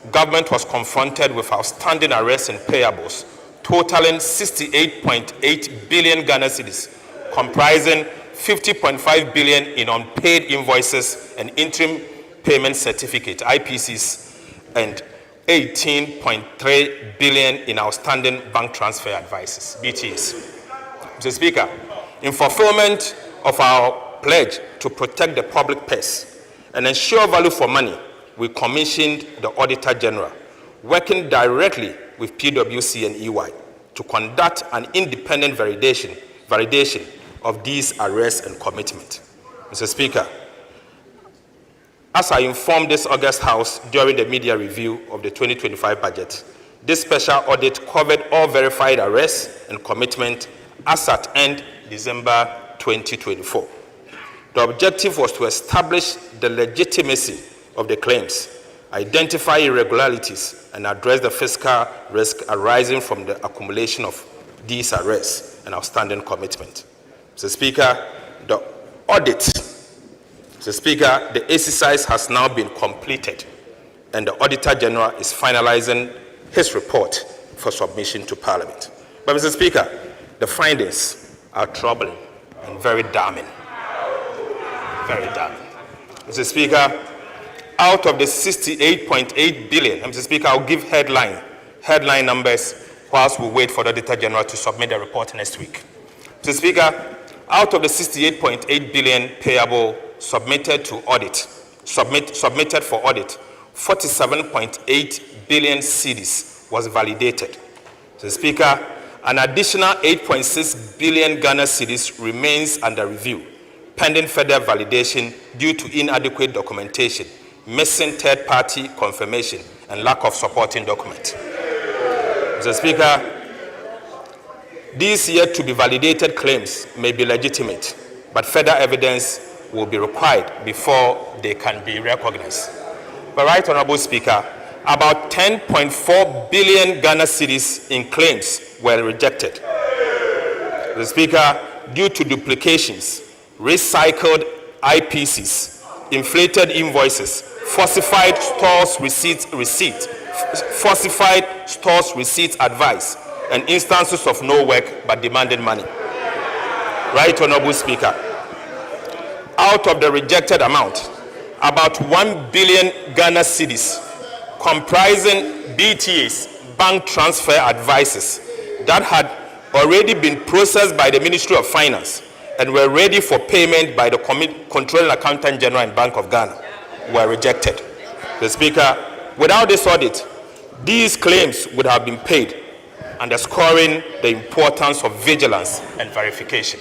government was confronted with outstanding arrears and payables totaling 68.8 billion Ghana cedis, comprising 50.5 billion in unpaid invoices and interim payment certificate (IPCs) and 18.3 billion in outstanding bank transfer advices (BTs). Mr. Speaker, in fulfillment of our pledge to protect the public purse and ensure value for money, we commissioned the Auditor General, working directly with PwC and EY, to conduct an independent validation of these arrests and commitment. Mr. Speaker, as I informed this August House during the media review of the 2025 budget, this special audit covered all verified arrests and commitment as at end December 2024. The objective was to establish the legitimacy of the claims, identify irregularities, and address the fiscal risk arising from the accumulation of these arrests and outstanding commitment. Mr. Speaker, the exercise has now been completed, and the Auditor General is finalizing his report for submission to Parliament. But, Mr. Speaker, the findings are troubling and very damning. Very damning. Mr. Speaker, out of the 68.8 billion, Mr. Speaker, I'll give headline numbers whilst we wait for the Auditor General to submit the report next week. Mr. Speaker, out of the 68.8 billion payable submitted for audit, 47.8 billion cedis was validated. Mr. Speaker, an additional 8.6 billion Ghana cedis remains under review, pending further validation due to inadequate documentation, missing third-party confirmation, and lack of supporting document. Mr. Speaker, these yet to be validated claims may be legitimate, but further evidence will be required before they can be recognized. But, Right Honorable Speaker, about 10.4 billion Ghana cedis in claims were rejected. Mr. Speaker, due to duplications, recycled IPCs, inflated invoices, falsified stores receipts advice, and instances of no work but demanded money. Right Honorable Speaker, out of the rejected amount, about 1 billion Ghana cedis, comprising BTAs, bank transfer advices, that had already been processed by the Ministry of Finance and were ready for payment by the Controlling Accountant General and Bank of Ghana, were rejected. The Speaker, without this audit, these claims would have been paid, underscoring the importance of vigilance and verification.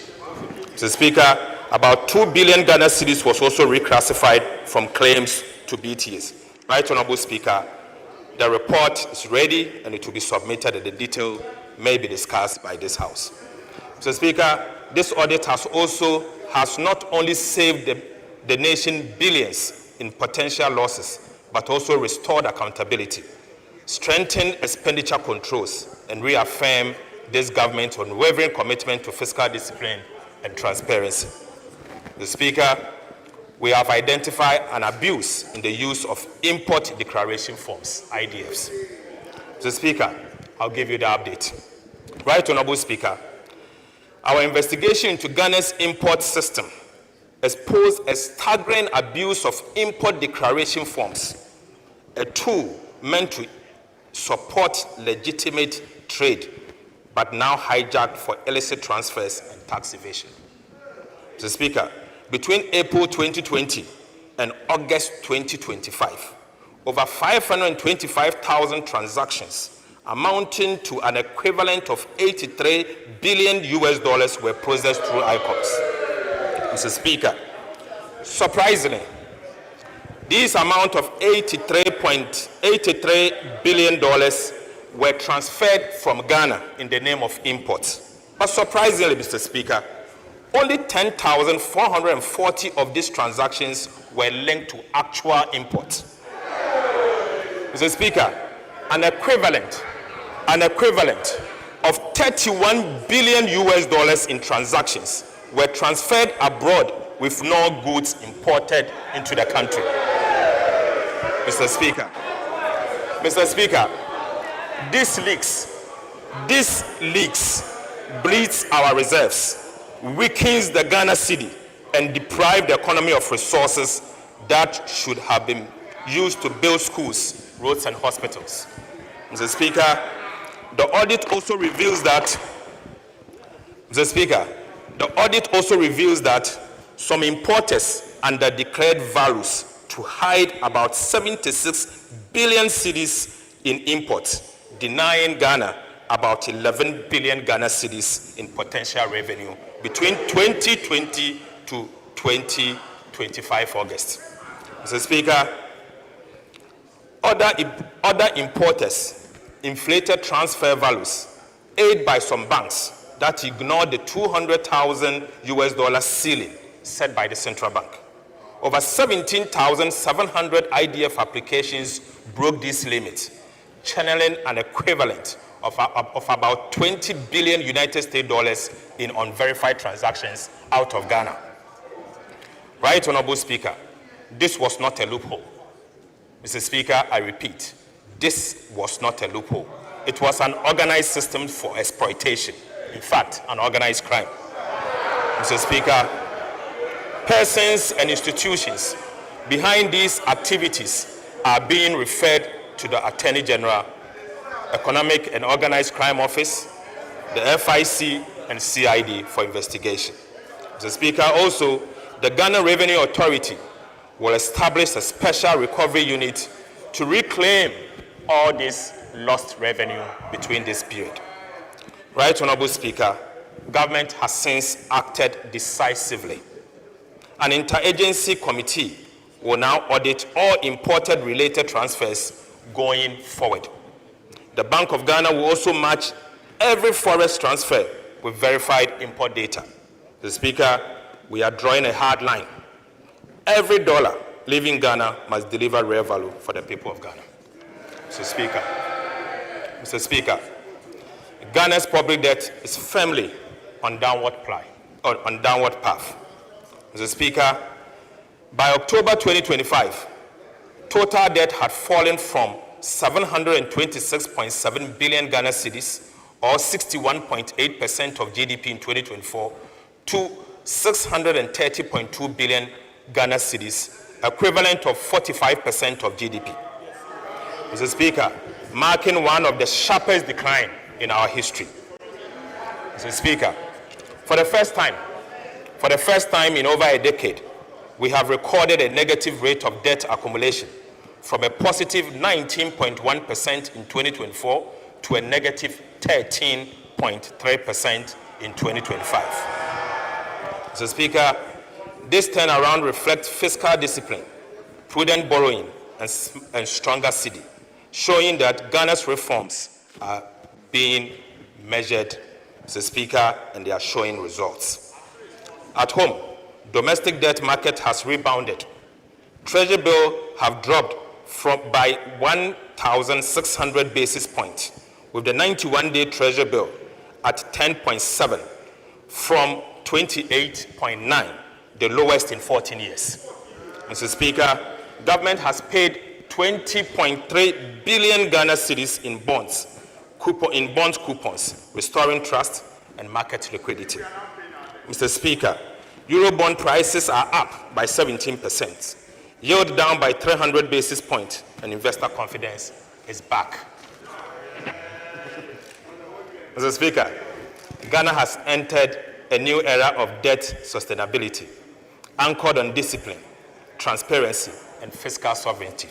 Mr. Speaker, about 2 billion Ghana cedis was also reclassified from claims to BTAs. Right Honorable Speaker, the report is ready and it will be submitted, and the detail may be discussed by this House. Mr. Speaker, this audit has not only saved the nation billions in potential losses, but also restored accountability, strengthened expenditure controls, and reaffirmed this government's unwavering commitment to fiscal discipline and transparency. Mr. Speaker, we have identified an abuse in the use of import declaration forms, IDFs. Mr. Speaker, I'll give you the update. Right Honorable Speaker, our investigation into Ghana's import system exposed a staggering abuse of import declaration forms, a tool meant to support legitimate trade, but now hijacked for illicit transfers and tax evasion. Mr. Speaker, between April 2020 and August 2025, over 525,000 transactions amounting to an equivalent of $83 billion were processed through ICOMS. Mr. Speaker, surprisingly, this amount of $83 billion were transferred from Ghana in the name of imports. But surprisingly, Mr. Speaker, only 10,440 of these transactions were linked to actual imports. Mr. Speaker, an equivalent of $31 billion in transactions were transferred abroad with no goods imported into the country. Mr. Speaker, Mr. Speaker, this leaks bleeds our reserves, weakens the Ghana cedi, and deprive the economy of resources that should have been used to build schools, roads, and hospitals. Mr. Speaker, the audit also reveals that some importers under-declared values to hide about 76 billion cedis in imports, denying Ghana about 11 billion Ghana cedis in potential revenue between 2020 to 2025 August. Mr. Speaker, other importers inflated transfer values, aided by some banks that ignored the $200,000 ceiling set by the central bank. Over 17,700 IDF applications broke this limit, channeling an equivalent of about 20 billion United States dollars in unverified transactions out of Ghana. Right, Honorable Speaker, this was not a loophole. Mr. Speaker, I repeat, this was not a loophole. It was an organized system for exploitation. In fact, an organized crime. Mr. Speaker, persons and institutions behind these activities are being referred to the Attorney General, Economic and Organized Crime Office, the FIC, and CID for investigation. Mr. Speaker, also, the Ghana Revenue Authority will establish a special recovery unit to reclaim all this lost revenue between this period. Right, Honorable Speaker, government has since acted decisively. An interagency committee will now audit all imported related transfers going forward. The Bank of Ghana will also match every forex transfer with verified import data. Mr. Speaker, we are drawing a hard line. Every dollar leaving Ghana must deliver real value for the people of Ghana. Mr. Speaker, Ghana's public debt is firmly on downward path. Mr. Speaker, by October 2025, total debt had fallen from 726.7 billion Ghana cedis, or 61.8% of GDP in 2024, to 630.2 billion Ghana cedis, equivalent of 45% of GDP. Mr. Speaker, marking one of the sharpest decline in our history. Mr. Speaker, for the first time in over a decade, we have recorded a negative rate of debt accumulation from a positive 19.1% in 2024 to a negative 13.3% in 2025. Mr. Speaker, this turnaround reflects fiscal discipline, prudent borrowing, and stronger cedi, showing that Ghana's reforms are being measured, Mr. Speaker, and they are showing results. At home, domestic debt market has rebounded. Treasury bill have dropped by 1,600 basis points, with the 91-day Treasury bill at 10.7 from 28.9, the lowest in 14 years. Mr. Speaker, government has paid 20.3 billion Ghana cedis in bond coupons, restoring trust and market liquidity. Mr. Speaker, Eurobond prices are up by 17%, yield down by 300 basis points, and investor confidence is back. Mr. Speaker, Ghana has entered a new era of debt sustainability, anchored on discipline, transparency, and fiscal sovereignty.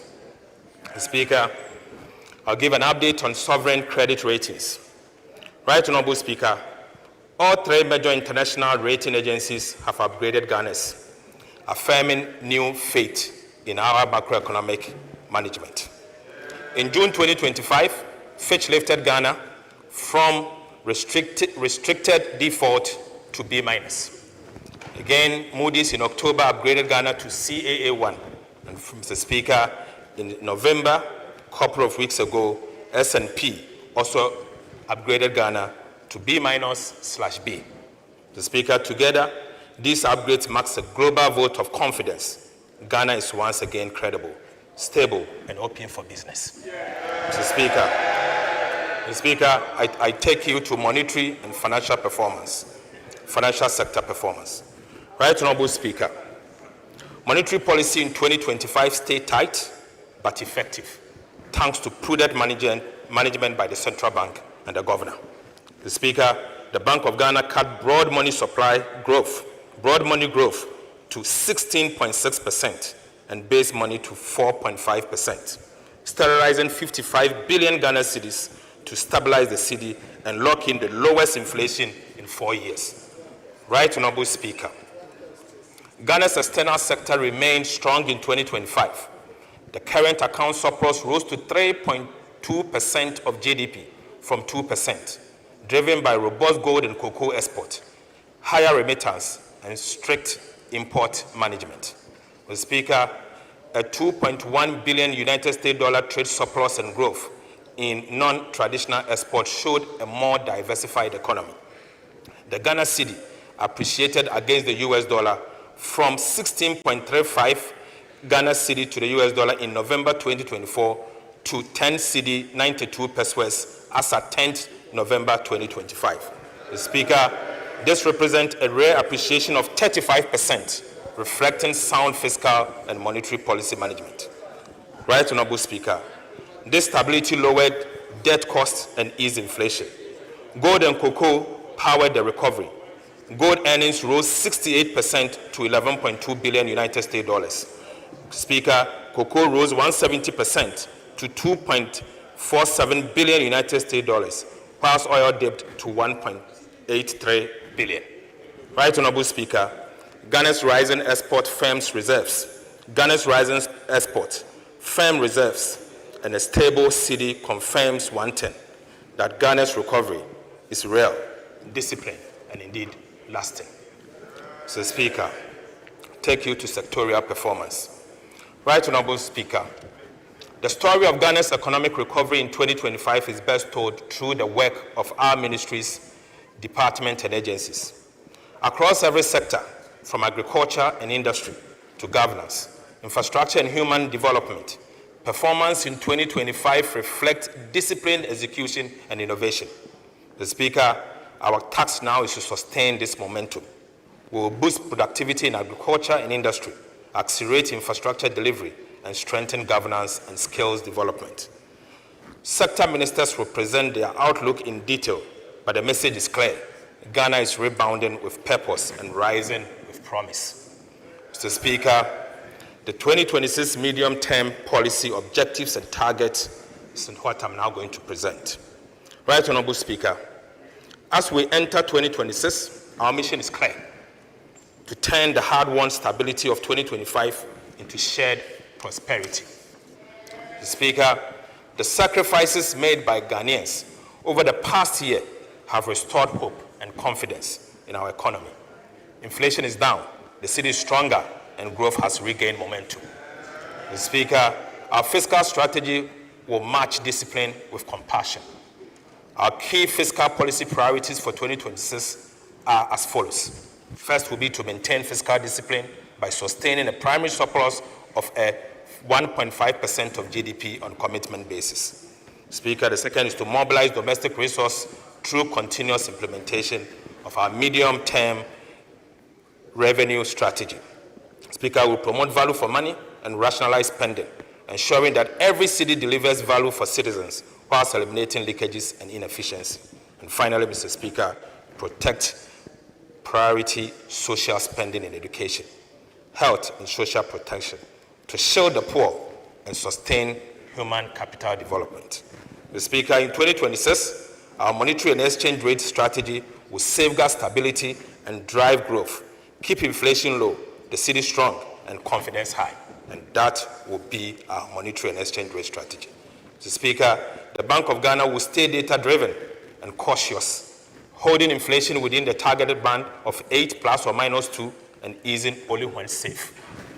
Mr. Speaker, I'll give an update on sovereign credit ratings. Right, Honorable Speaker, all three major international rating agencies have upgraded Ghana's, affirming new faith in our macroeconomic management. In June 2025, Fitch lifted Ghana from restricted default to B-. Again, Moody's in October upgraded Ghana to CAA1. And Mr. Speaker, in November, a couple of weeks ago, S&P also upgraded Ghana to B-/B. Mr. Speaker, together, these upgrades marks a global vote of confidence. Ghana is once again credible, stable, and open for business. Speaker, I take you to monetary and financial sector performance. Right Honorable Speaker, monetary policy in 2025 stayed tight but effective, thanks to prudent management by the central bank and the governor. The Speaker, the Bank of Ghana cut broad money growth to 16.6% and base money to 4.5%, sterilizing 55 billion Ghana cedis to stabilize the cedi and lock in the lowest inflation in 4 years. Right Honorable Speaker, Ghana's external sector remained strong in 2025. The current account surplus rose to 3.2% of GDP from 2%, driven by robust gold and cocoa export, higher remittance, and strict import management. Mr. Speaker, a $2.1 billion United States dollar trade surplus and growth in non-traditional exports showed a more diversified economy. The Ghana cedi appreciated against the US dollar from 16.35 Ghana cedi to the US dollar in November 2024 to 10 cedi 92 pesos as at 10th November 2025. The Speaker, this represents a rare appreciation of 35%, reflecting sound fiscal and monetary policy management. Right Honorable Speaker, this stability lowered debt costs and eased inflation. Gold and cocoa powered the recovery. Gold earnings rose 68% to 11.2 billion United States dollars. Speaker, cocoa rose 170% to 2.47 billion United States dollars, whilst oil dipped to 1.83 billion. Right Honorable Speaker, Ghana's rising export firms reserves, and a stable cedi confirms one thing, that Ghana's recovery is real, disciplined, and indeed lasting. So, Speaker, take you to sectorial performance. Right Honorable Speaker, the story of Ghana's economic recovery in 2025 is best told through the work of our ministries, departments, and agencies. Across every sector, from agriculture and industry to governance, infrastructure and human development, performance in 2025 reflects disciplined execution and innovation. The Speaker, our task now is to sustain this momentum. We will boost productivity in agriculture and industry, accelerate infrastructure delivery, and strengthen governance and skills development. Sector ministers will present their outlook in detail, but the message is clear. Ghana is rebounding with purpose and rising with promise. Mr. Speaker, the 2026 medium-term policy objectives and targets is what I'm now going to present. Right Honorable Speaker, as we enter 2026, our mission is clear: to turn the hard-won stability of 2025 into shared prosperity. Mr. Speaker, the sacrifices made by Ghanaians over the past year have restored hope and confidence in our economy. Inflation is down, the cedi is stronger, and growth has regained momentum. Mr. Speaker, our fiscal strategy will match discipline with compassion. Our key fiscal policy priorities for 2026 are as follows. First will be to maintain fiscal discipline by sustaining a primary surplus of a 1.5% of GDP on commitment basis. Speaker, the second is to mobilize domestic resources through continuous implementation of our medium-term revenue strategy. Speaker, will promote value for money and rationalize spending, ensuring that every cedi delivers value for citizens whilst eliminating leakages and inefficiency. And finally, Mr. Speaker, protect priority social spending in education, health, and social protection to shield the poor and sustain human capital development. Mr. Speaker, in 2026, our monetary and exchange rate strategy will safeguard stability and drive growth, keep inflation low, the cedi strong, and confidence high. And that will be our monetary and exchange rate strategy. Mr. Speaker, the Bank of Ghana will stay data-driven and cautious, holding inflation within the targeted band of 8 ± 2 and easing only when safe.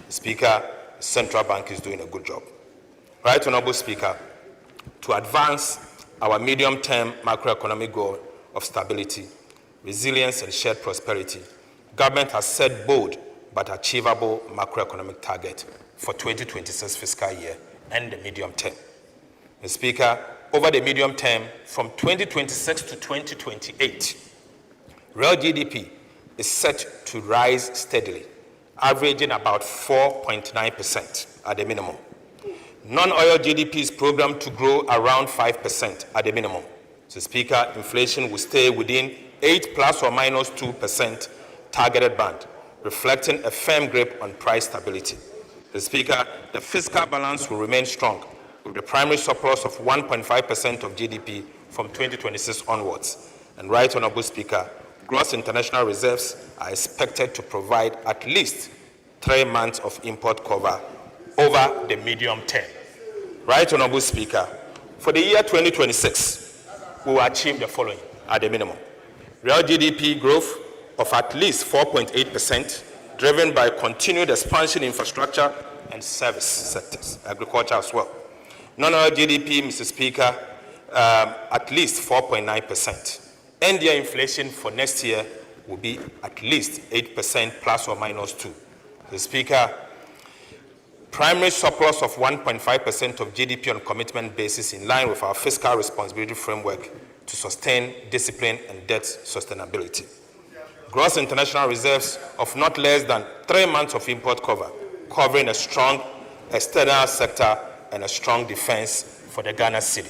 Speaker, the central bank is doing a good job. Right Honorable Speaker, to advance our medium-term macroeconomic goal of stability, resilience, and shared prosperity, government has set bold but achievable macroeconomic target for 2026 fiscal year and the medium term. Mr. Speaker, over the medium term from 2026 to 2028, real GDP is set to rise steadily, averaging about 4.9% at the minimum. Non-oil GDP is programmed to grow around 5% at the minimum. So, Speaker, inflation will stay within 8 plus or minus 2% targeted band, reflecting a firm grip on price stability. The Speaker, the fiscal balance will remain strong, with the primary surplus of 1.5% of GDP from 2026 onwards. And Right Honourable Speaker, gross international reserves are expected to provide at least 3 months of import cover over the medium term. Right Honourable Speaker, for the year 2026, we will achieve the following at the minimum. Real GDP growth of at least 4.8%, driven by continued expansion in infrastructure and service sectors, agriculture as well. Non-oil GDP, Mr. Speaker, at least 4.9%. End-year inflation for next year will be at least 8% plus or minus 2. Mr. Speaker, primary surplus of 1.5% of GDP on commitment basis in line with our fiscal responsibility framework to sustain discipline and debt sustainability. Gross international reserves of not less than 3 months of import cover, covering a strong external sector and a strong defense for the Ghana city.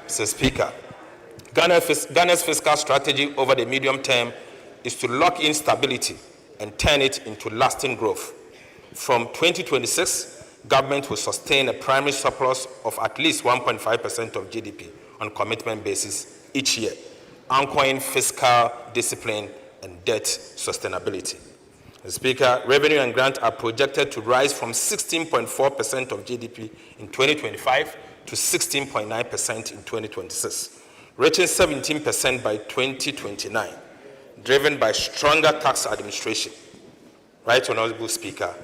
Mr. Speaker, Ghana's fiscal strategy over the medium term is to lock in stability and turn it into lasting growth. From 2026, government will sustain a primary surplus of at least 1.5% of GDP on commitment basis each year, anchoring fiscal discipline and debt sustainability. Mr. Speaker, revenue and grant are projected to rise from 16.4% of GDP in 2025 to 16.9% in 2026, reaching 17% by 2029, driven by stronger tax administration. Right Honourable Speaker,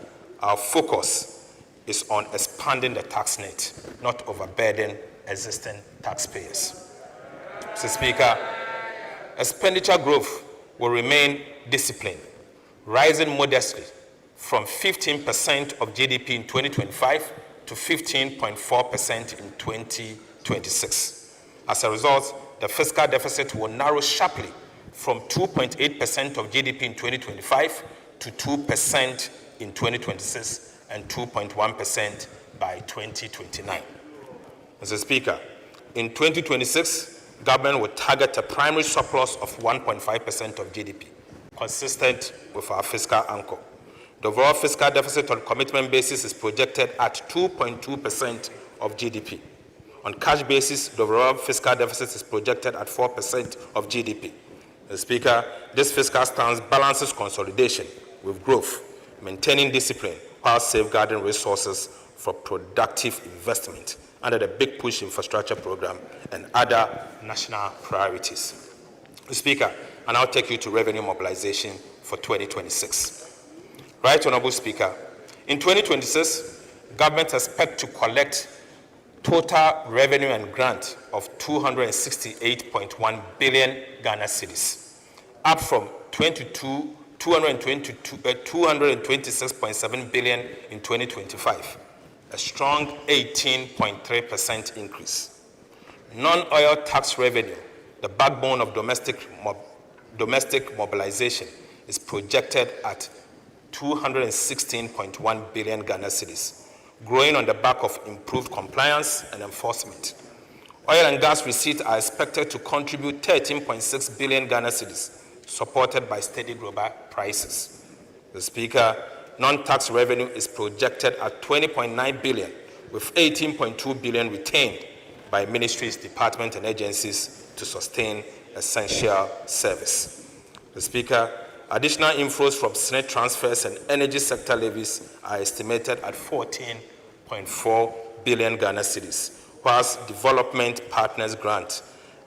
our focus is on expanding the tax net, not overburden existing taxpayers. Mr. Speaker, expenditure growth will remain disciplined, rising modestly from 15% of GDP in 2025 to 15.4% in 2026. As a result, the fiscal deficit will narrow sharply from 2.8% of GDP in 2025 to 2% in 2026 and 2.1% by 2029. Mr. Speaker, in 2026, government will target a primary surplus of 1.5% of GDP, consistent with our fiscal anchor. The overall fiscal deficit on commitment basis is projected at 2.2% of GDP. On cash basis, the overall fiscal deficit is projected at 4% of GDP. Mr. Speaker, this fiscal stance balances consolidation with growth, maintaining discipline while safeguarding resources for productive investment under the Big Push Infrastructure Program and other national priorities. Mr. Speaker, I now take you to revenue mobilization for 2026. Right Honourable Speaker, in 2026, government expects to collect total revenue and grant of 268.1 billion Ghana cedis, up from 226.7 billion in 2025, a strong 18.3% increase. Non-oil tax revenue, the backbone of domestic mobilization, is projected at 216.1 billion Ghana cedis, growing on the back of improved compliance and enforcement. Oil and gas receipts are expected to contribute 13.6 billion Ghana cedis, supported by steady global prices. The Speaker, non-tax revenue is projected at 20.9 billion, with 18.2 billion retained by ministries, departments, and agencies to sustain essential service. The Speaker, additional inflows from Senate transfers and energy sector levies are estimated at 14.4 billion Ghana cedis, whilst development partners grant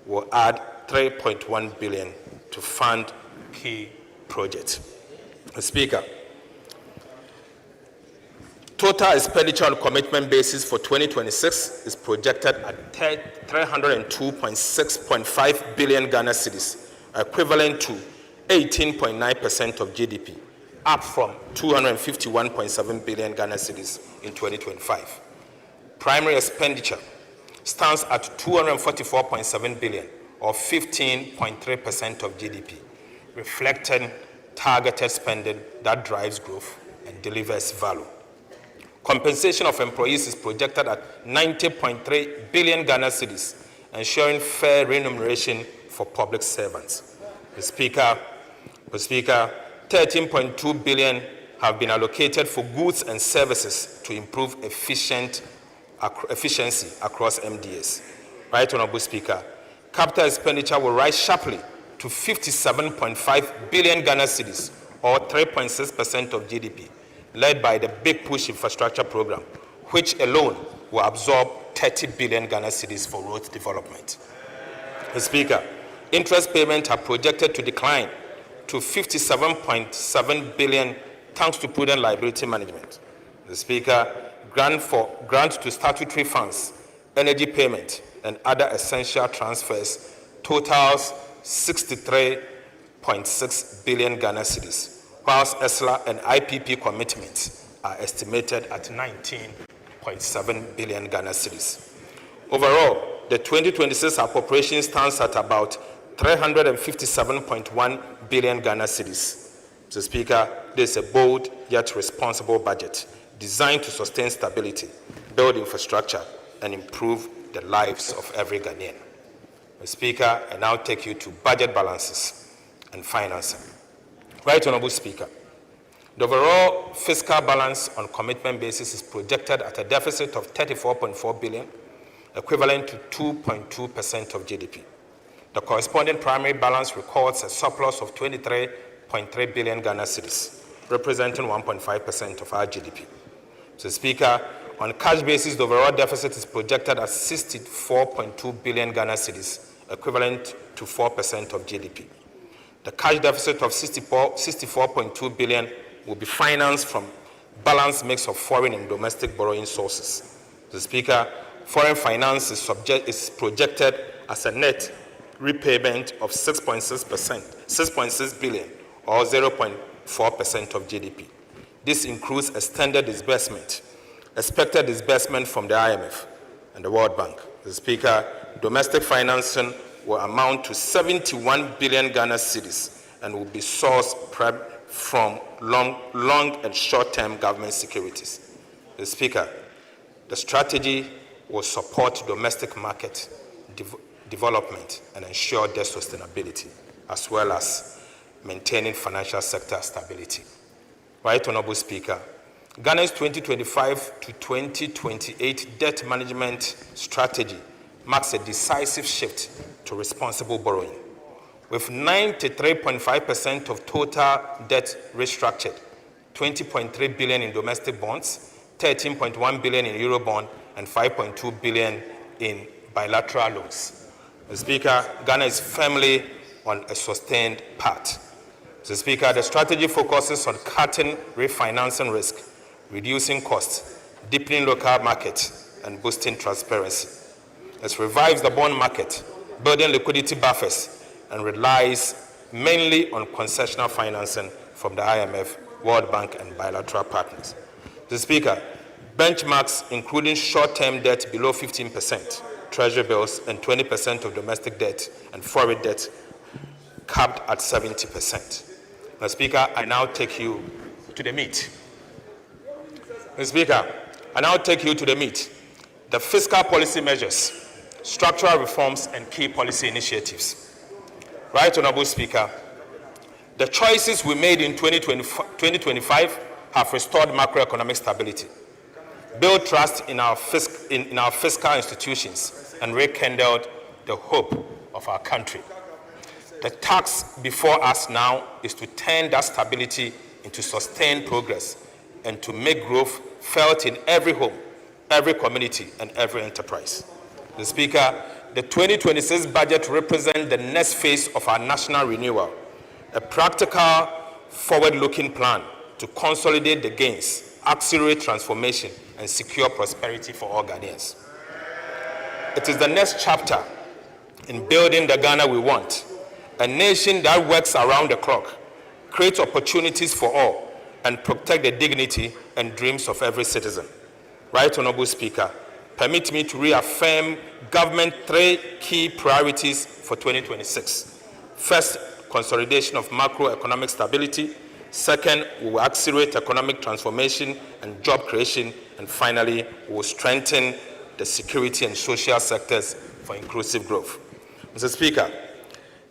will add 3.1 billion to fund key projects. The Speaker, total expenditure on commitment basis for 2026 is projected at 302.6.5 billion Ghana cedis, equivalent to 18.9% of GDP, up from 251.7 billion Ghana cedis in 2025. Primary expenditure stands at 244.7 billion, or 15.3% of GDP, reflecting targeted spending that drives growth and delivers value. Compensation of employees is projected at 90.3 billion Ghana cedis, ensuring fair remuneration for public servants. Mr. Speaker, 13.2 billion have been allocated for goods and services to improve efficiency across MDAs. Right, Honorable Speaker, capital expenditure will rise sharply to 57.5 billion Ghana cedis, or 3.6% of GDP, led by the Big Push Infrastructure Program, which alone will absorb 30 billion Ghana cedis for road development. Mr. Speaker, interest payments are projected to decline to 57.7 billion thanks to prudent liability management. Mr. Speaker, grant to statutory funds, energy payment, and other essential transfers totals 63.6 billion Ghana cedis, whilst ESLA and IPP commitments are estimated at 19.7 billion Ghana cedis. Overall, the 2026 appropriation stands at about 357.1 billion Ghana cedis. Mr. Speaker, this is a bold yet responsible budget designed to sustain stability, build infrastructure, and improve the lives of every Ghanaian. Mr. Speaker, I now take you to budget balances and financing. Right, Honorable Speaker, the overall fiscal balance on commitment basis is projected at a deficit of 34.4 billion, equivalent to 2.2% of GDP. The corresponding primary balance records a surplus of 23.3 billion Ghana cedis, representing 1.5% of our GDP. Mr. Speaker, on a cash basis, the overall deficit is projected at 64.2 billion Ghana cedis, equivalent to 4% of GDP. The cash deficit of 64.2 billion will be financed from balanced mix of foreign and domestic borrowing sources. Mr. Speaker, foreign finance is projected as a net repayment of 6.6 billion, or 0.4% of GDP. This includes expected disbursement from the IMF and the World Bank. Mr. Speaker, domestic financing will amount to 71 billion Ghana cedis and will be sourced from long and short-term government securities. Mr. Speaker, the strategy will support domestic market development and ensure their sustainability, as well as maintaining financial sector stability. Right, Honorable Speaker, Ghana's 2025 to 2028 debt management strategy marks a decisive shift to responsible borrowing. With 93.5% of total debt restructured, 20.3 billion in domestic bonds, 13.1 billion in Eurobond, and 5.2 billion in bilateral loans. Mr. Speaker, Ghana is firmly on a sustained path. Mr. Speaker, the strategy focuses on cutting refinancing risk, reducing costs, deepening local markets, and boosting transparency. It revives the bond market, building liquidity buffers, and relies mainly on concessional financing from the IMF, World Bank, and bilateral partners. Mr. Speaker, benchmarks including short-term debt below 15%, treasury bills, and 20% of domestic debt and foreign debt capped at 70%. Mr. Speaker, I now take you to the meat. Mr. Speaker, I now take you to the meat. The fiscal policy measures, structural reforms, and key policy initiatives. Right, Honorable Speaker, the choices we made in 2025 have restored macroeconomic stability, built trust in our fiscal institutions, and rekindled the hope of our country. The task before us now is to turn that stability into sustained progress and to make growth felt in every home, every community, and every enterprise. Mr. Speaker, the 2026 budget represents the next phase of our national renewal, a practical, forward-looking plan to consolidate the gains, accelerate transformation, and secure prosperity for all Ghanaians. It is the next chapter in building the Ghana we want, a nation that works around the clock, creates opportunities for all, and protect the dignity and dreams of every citizen. Right, Honorable Speaker, Permit me to reaffirm government 3 key priorities for 2026. First, consolidation of macroeconomic stability. Second, we will accelerate economic transformation and job creation. And finally, we will strengthen the security and social sectors for inclusive growth. Mr. Speaker,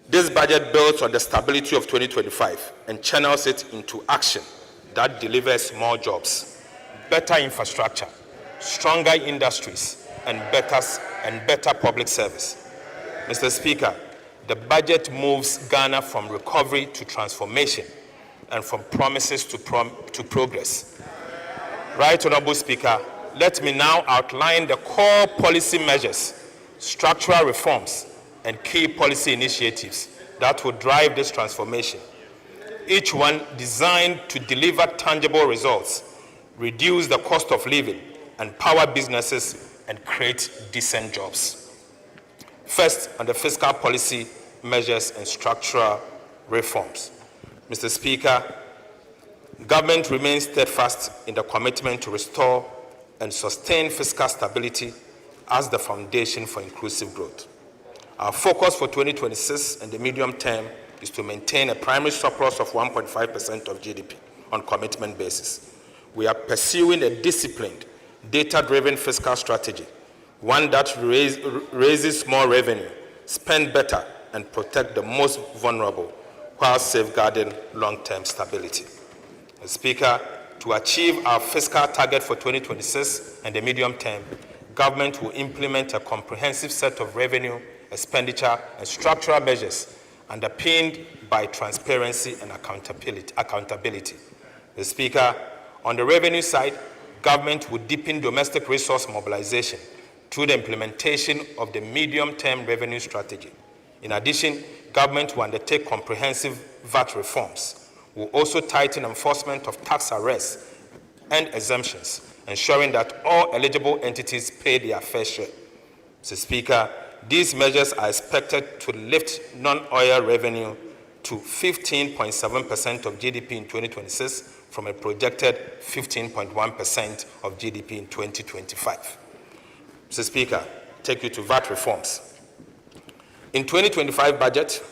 this budget builds on the stability of 2025 and channels it into action that delivers more jobs, better infrastructure, stronger industries, and better public service. Mr. Speaker, the budget moves Ghana from recovery to transformation and from promises to progress. Right Honorable Speaker, let me now outline the core policy measures, structural reforms, and key policy initiatives that will drive this transformation, each one designed to deliver tangible results, reduce the cost of living, empower businesses, and create decent jobs. First, on the fiscal policy measures and structural reforms. Mr. Speaker, government remains steadfast in the commitment to restore and sustain fiscal stability as the foundation for inclusive growth. Our focus for 2026 and the medium term is to maintain a primary surplus of 1.5% of GDP on commitment basis. We are pursuing a disciplined, data-driven fiscal strategy, one that raises more revenue, spend better, and protect the most vulnerable while safeguarding long-term stability. Mr. Speaker, to achieve our fiscal target for 2026 and the medium term, government will implement a comprehensive set of revenue, expenditure, and structural measures underpinned by transparency and accountability. Mr. Speaker, on the revenue side, government will deepen domestic resource mobilization through the implementation of the medium-term revenue strategy. In addition, government will undertake comprehensive VAT reforms. Will also tighten enforcement of tax arrests and exemptions, ensuring that all eligible entities pay their fair share. Mr. Speaker, these measures are expected to lift non-oil revenue to 15.7% of GDP in 2026 from a projected 15.1% of GDP in 2025. Mr. Speaker, take you to VAT reforms. In 2025 budget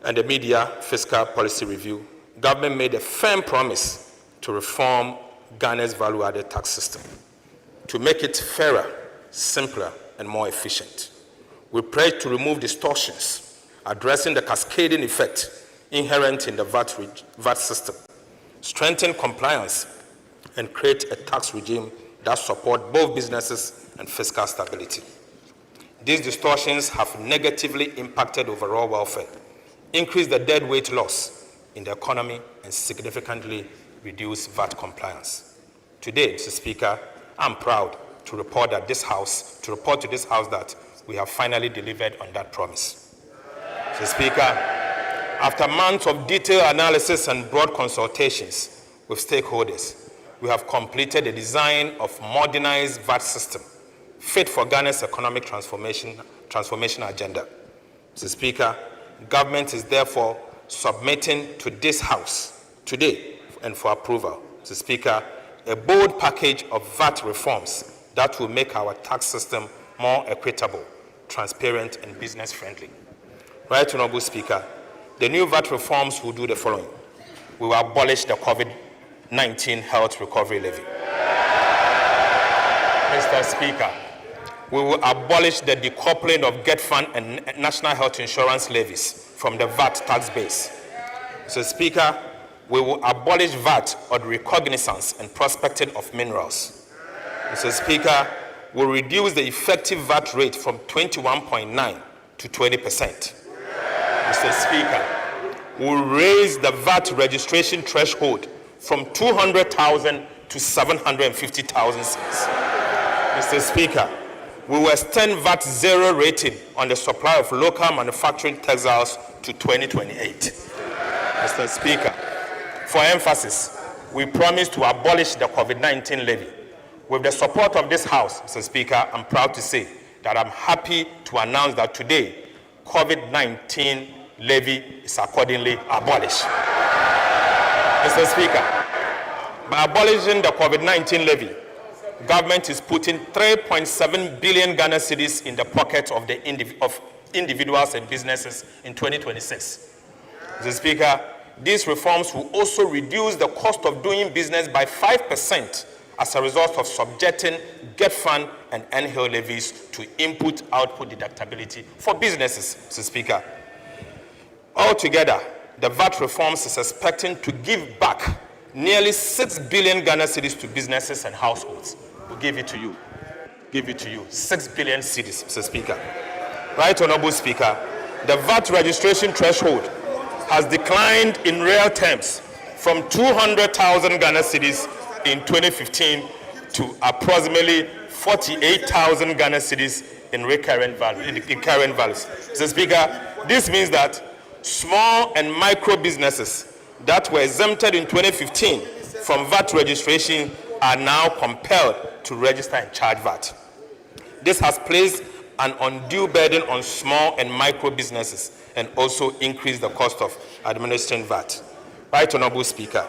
and the media fiscal policy review, government made a firm promise to reform Ghana's value-added tax system to make it fairer, simpler, and more efficient. We pledge to remove distortions, addressing the cascading effect inherent in the VAT system, strengthen compliance, and create a tax regime that supports both businesses and fiscal stability. These distortions have negatively impacted overall welfare, increased the deadweight loss in the economy, and significantly reduced VAT compliance. Today, Mr. Speaker, I'm proud to report to this House that we have finally delivered on that promise. Mr. Speaker, after months of detailed analysis and broad consultations with stakeholders, we have completed the design of modernized VAT system fit for Ghana's economic transformation agenda. Mr. Speaker, government is therefore submitting to this House today and for approval, Mr. Speaker, a bold package of VAT reforms that will make our tax system more equitable, transparent, and business-friendly. Right Honorable Speaker, the new VAT reforms will do the following. We will abolish the COVID-19 health recovery levy. Mr. Speaker, we will abolish the decoupling of GET Fund and National Health Insurance levies from the VAT tax base. Mr. Speaker, we will abolish VAT on recognizance and prospecting of minerals. Mr. Speaker, we will reduce the effective VAT rate from 21.9% to 20%. Mr. Speaker, we will raise the VAT registration threshold from 200,000 to 750,000 cedis. Mr. Speaker, we will extend VAT zero rating on the supply of local manufacturing textiles to 2028. Mr. Speaker, for emphasis, we promise to abolish the COVID-19 levy. With the support of this House, Mr. Speaker, I'm proud to say that I'm happy to announce that today, COVID-19 levy is accordingly abolished. Mr. Speaker, by abolishing the COVID-19 levy, government is putting 3.7 billion Ghana cedis in the pocket of the individuals and businesses in 2026. Mr. Speaker, these reforms will also reduce the cost of doing business by 5% as a result of subjecting GET Fund and NHIL levies to input-output deductibility for businesses, Mr. Speaker. Altogether, the VAT reforms is expecting to give back nearly 6 billion Ghana cedis to businesses and households. We'll give it to you. Give it to you. 6 billion cedis, Mr. Speaker. Right, Honorable Speaker, the VAT registration threshold has declined in real terms from 200,000 Ghana cedis in 2015 to approximately 48,000 Ghana cedis in current values. Mr. Speaker, this means that small and micro businesses that were exempted in 2015 from VAT registration are now compelled to register and charge VAT. This has placed an undue burden on small and micro businesses and also increased the cost of administering VAT. Right, Honorable Speaker,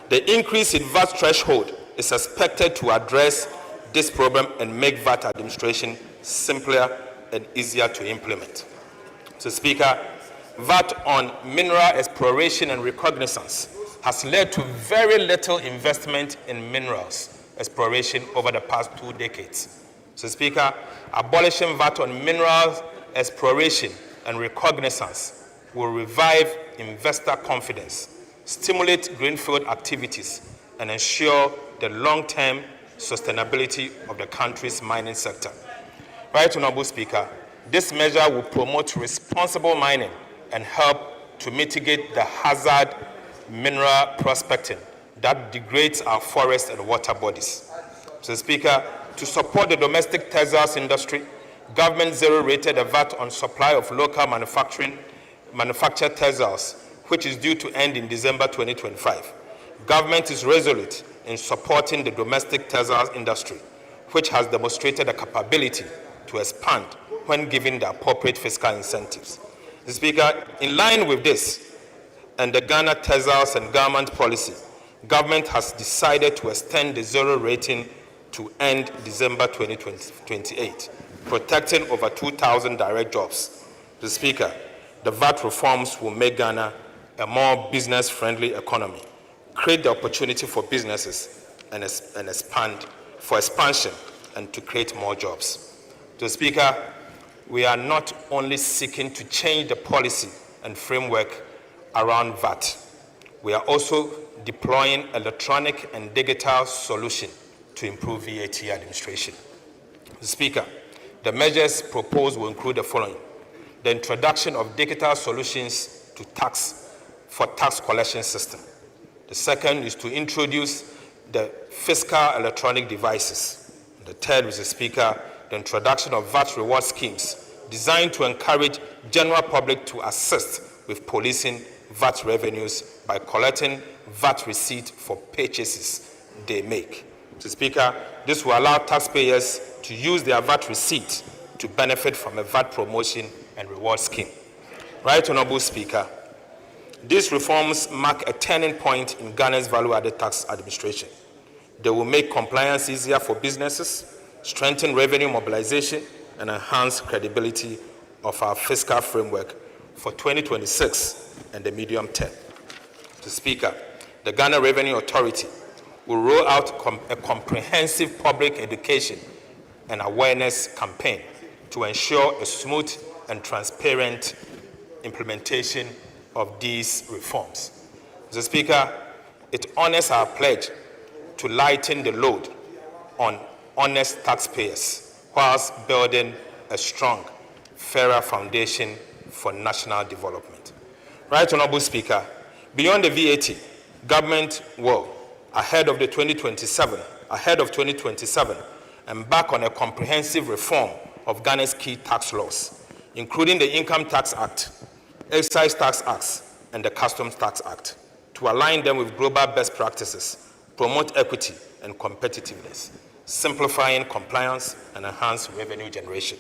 the increase in VAT threshold is expected to address this problem and make VAT administration simpler and easier to implement. So, Speaker, VAT on mineral exploration and reconnaissance has led to very little investment in minerals exploration over the past 2 decades. So, Speaker, abolishing VAT on minerals exploration and reconnaissance will revive investor confidence, stimulate greenfield activities, and ensure the long-term sustainability of the country's mining sector. Right, Honorable Speaker, this measure will promote responsible mining and help to mitigate the hazard mineral prospecting that degrades our forests and water bodies. Mr. Speaker, to support the domestic textiles industry, government zero-rated a VAT on supply of local manufactured textiles, which is due to end in December 2025. Government is resolute in supporting the domestic textiles industry, which has demonstrated a capability to expand when given the appropriate fiscal incentives. Mr. Speaker, in line with this and the Ghana Textiles and Garment Policy, government has decided to extend the zero rating to end December 2028, protecting over 2,000 direct jobs. Mr. Speaker, the VAT reforms will make Ghana a more business-friendly economy, create the opportunity for businesses and expansion and to create more jobs. Mr. Speaker, we are not only seeking to change the policy and framework around VAT, we are also deploying electronic and digital solutions to improve VAT administration. Mr. Speaker, the measures proposed will include the following: the introduction of digital solutions to for tax collection system. The second is to introduce the fiscal electronic devices. The third, Mr. Speaker, the introduction of VAT reward schemes designed to encourage general public to assist with policing VAT revenues by collecting VAT receipt for purchases they make. Mr. Speaker, this will allow taxpayers to use their VAT receipt to benefit from a VAT promotion and reward scheme. Right, Honorable Speaker, these reforms mark a turning point in Ghana's value-added tax administration. They will make compliance easier for businesses, strengthen revenue mobilization, and enhance credibility of our fiscal framework for 2026 and the medium term. Mr. Speaker, the Ghana Revenue Authority will roll out a comprehensive public education and awareness campaign to ensure a smooth and transparent implementation of these reforms. Mr. Speaker, it honors our pledge to lighten the load on honest taxpayers whilst building a strong, fairer foundation for national development. Right, Honorable Speaker, beyond the VAT, government will, ahead of 2027, embark on a comprehensive reform of Ghana's key tax laws, including the Income Tax Act, Excise Tax Acts, and the Customs Tax Act, to align them with global best practices, promote equity and competitiveness, simplifying compliance and enhance revenue generation.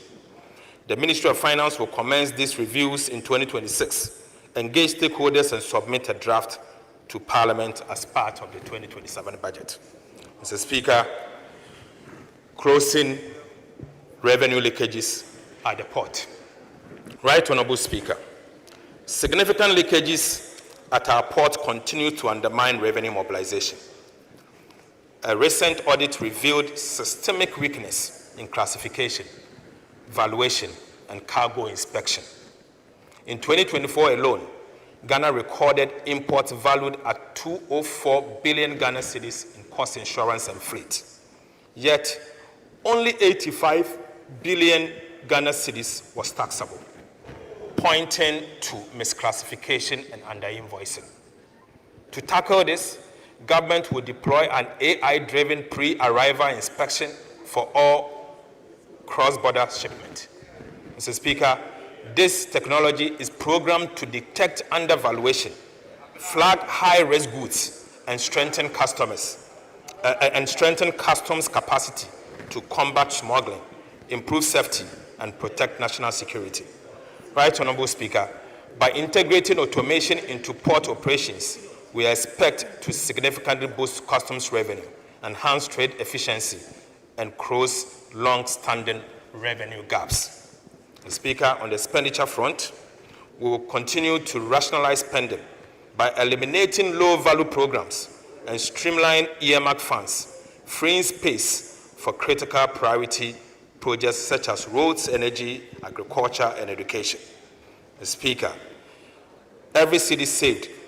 The Ministry of Finance will commence these reviews in 2026, engage stakeholders, and submit a draft to Parliament as part of the 2027 budget. Mr. Speaker, closing revenue leakages at the port. Right, Honorable Speaker. Significant leakages at our port continue to undermine revenue mobilization. A recent audit revealed systemic weakness in classification, valuation, and cargo inspection. In 2024 alone, Ghana recorded imports valued at 204 billion Ghana cedis in cost insurance and freight. Yet, only 85 billion Ghana cedis was taxable, pointing to misclassification and underinvoicing. To tackle this, government will deploy an AI-driven pre-arrival inspection for all cross-border shipment. Mr. Speaker, this technology is programmed to detect undervaluation, flag high-risk goods, and strengthen customs capacity to combat smuggling, improve safety, and protect national security. Right, Honorable Speaker, by integrating automation into port operations, we expect to significantly boost customs revenue, enhance trade efficiency, and close long-standing revenue gaps. Mr. Speaker, on the expenditure front, we will continue to rationalize spending by eliminating low-value programs and streamline earmark funds, freeing space for critical priority projects such as roads, energy, agriculture, and education. Mr. Speaker, every cedi saved